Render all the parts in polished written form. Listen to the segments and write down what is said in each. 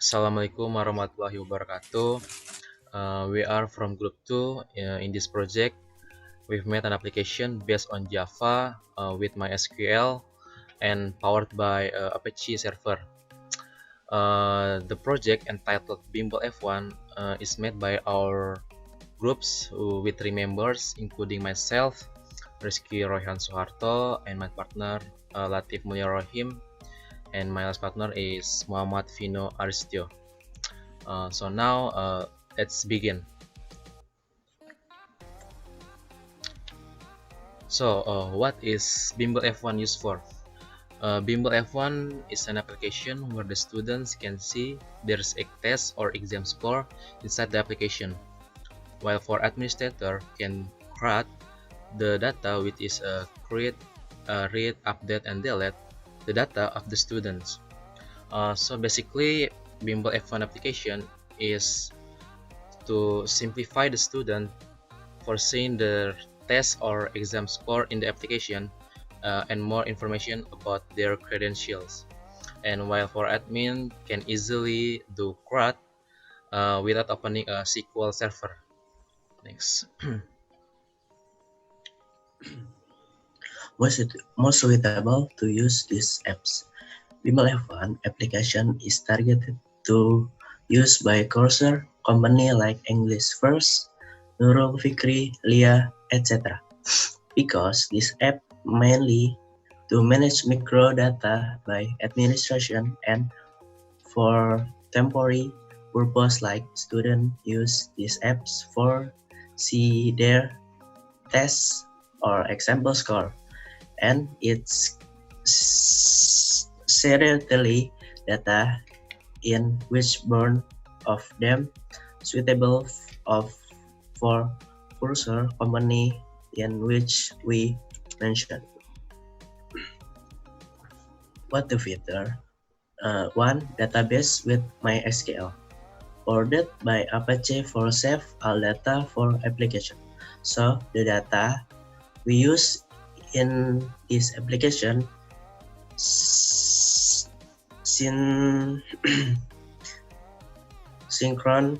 Assalamualaikum warahmatullahi wabarakatuh. We are from Group 2. In this project, we've made an application based on Java with MySQL and powered by Apache server. The project entitled Bimbel F1 is made by our groups with 3 members, including myself, Rizki, Roihan, Soeharto, and my partner Latief Mulyarahim, and my last partner is Mohammad, Vino, Arystio. So now let's begin. So what is Bimbel F1 used for? Bimbel F1 is an application where the students can see there's a test or exam score inside the application, while for administrator can CRUD the data, which is create, read, update, and delete the data of the students. So basically, Bimbel F1 application is to simplify the student for seeing the test or exam score in the application and more information about their credentials. And while for admin can easily do CRUD without opening a SQL server. Next. Most suitable to use these apps. Bimbel F1 application is targeted to use by cursor company like English First, Nurul Fikri, Lia, etc. Because this app mainly to manage micro data by administration and for temporary purpose like students use these apps for see their tests or example score, and it's serially data in which burn of them suitable for cursor company in which we mentioned. What the feature? One, database with MySQL, ordered by Apache for save all data for application. So the data we use in this application synchron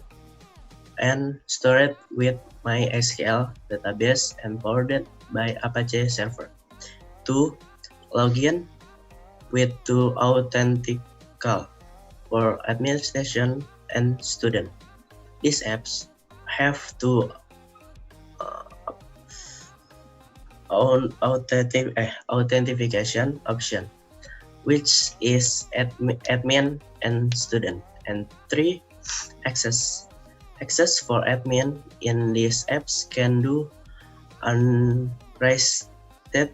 and stored with MySQL database and forwarded by Apache server. 2. Login with 2 authentical for administration and student. These apps have 2 authentication option, which is admin and student, and 3. Access for admin in these apps can do unrestricted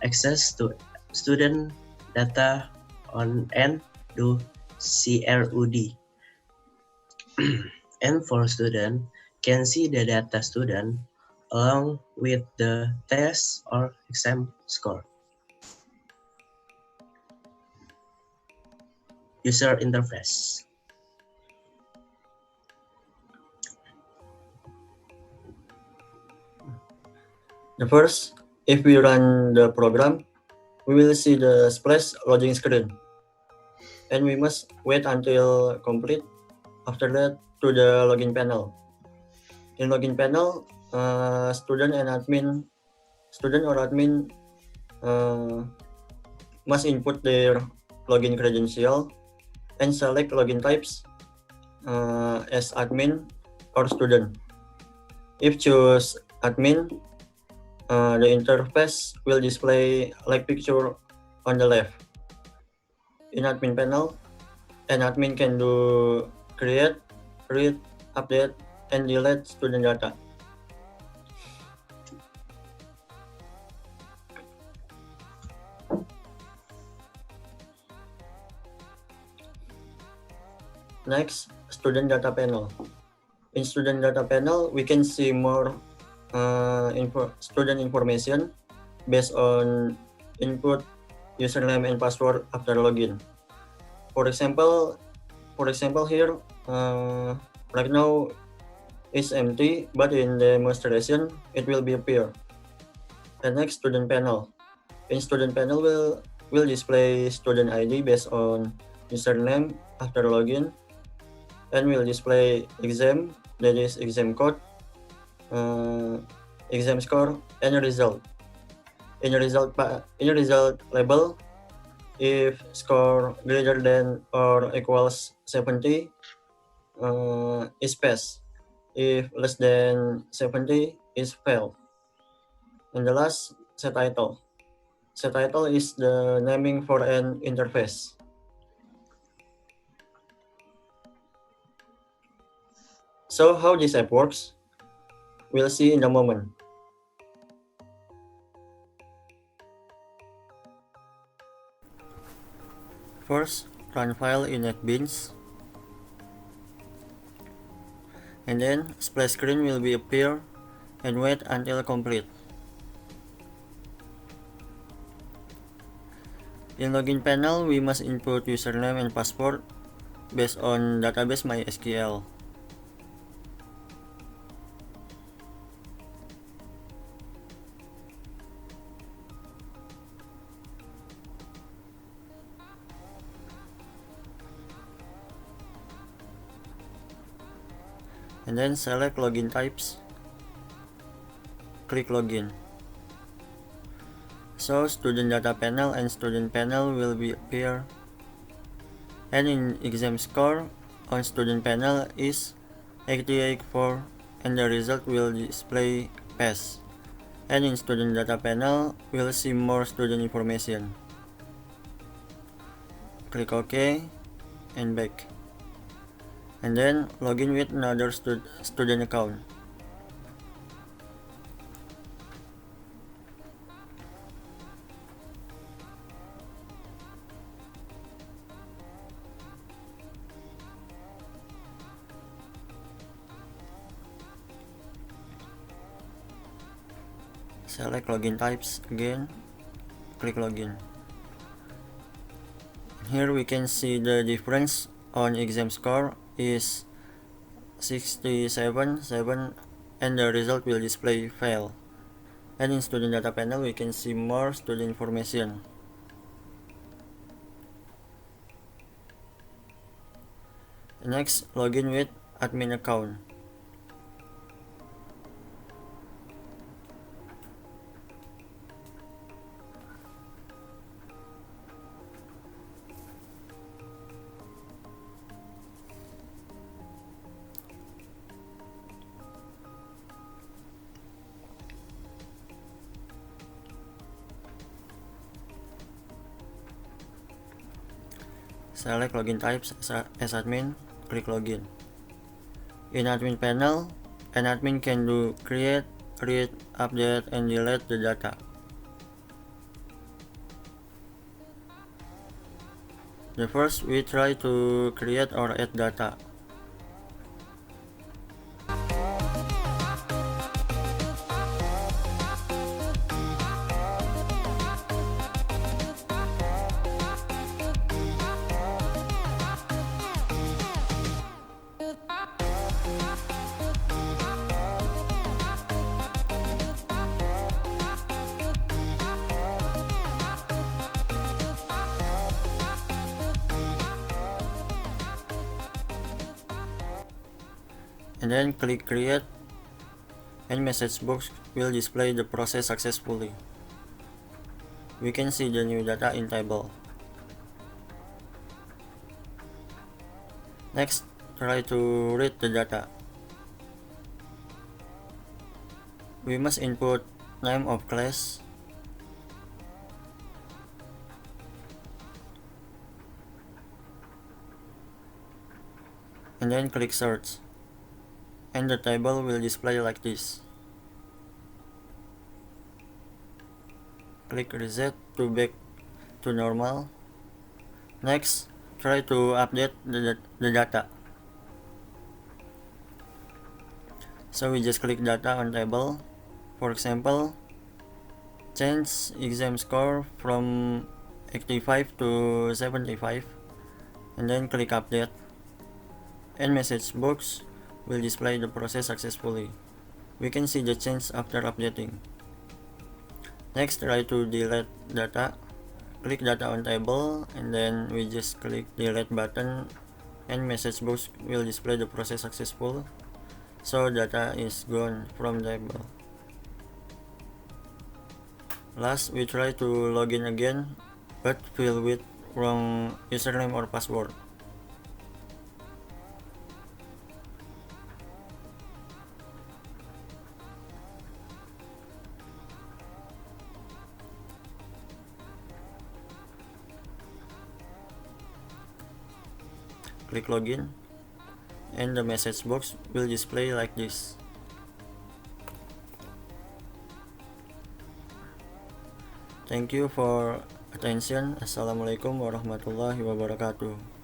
access to student data on and do CRUD. And for student can see the data student along with the test or exam score. User interface. The first, if we run the program, we will see the splash loading screen, and we must wait until complete. After that, to the login panel. In login panel, student or admin must input their login credential and select login types as admin or student. If choose admin, the interface will display like picture on the left. In admin panel, an admin can do create, read, update, and delete student data. Next, student data panel. In student data panel, we can see more student information based on input username and password after login. For example here, right now it's empty, but in the demonstration it will be appear. The next, student panel. In student panel will display student ID based on username after login, and will display exam, that is exam code, exam score, and result. In result label, if score greater than or equals 70 is pass. If less than 70 is fail. And the last, set title. Set title is the naming for an interface. So how this app works, we'll see in a moment. First, run file in NetBeans, and then splash screen will be appear, and wait until complete. In login panel, we must input username and password based on database MySQL. And then select login types, click login. So student data panel and student panel will be appear, and in exam score on student panel is 88.4 and the result will display pass, and in student data panel we'll see more student information. Click OK and back, and then login with another student account. Select login types again, click login. Here we can see the difference on exam score is 67.7 and the result will display fail. And in student data panel we can see more student information. Next, login with admin account. Select login types as admin, click login. In admin panel, an admin can do create, read, update, and delete the data. The first, we try to create or add data. And then click create, and message box will display the process successfully. We can see the new data in table. Next, try to read the data. We must input name of class, and then click search, and the table will display like this. Click reset to back to normal. Next, try to update the data. So we just click data on table. For example, change exam score from 85 to 75, and then click update, and message box will display the process successfully. We can see the change after updating. Next, try to delete data. Click data on table, and then we just click delete button and message box will display the process successful, so data is gone from the table. Last, we try to log in again, but fill with wrong username or password. Click login, and the message box will display like this. Thank you for attention. Assalamualaikum warahmatullahi wabarakatuh.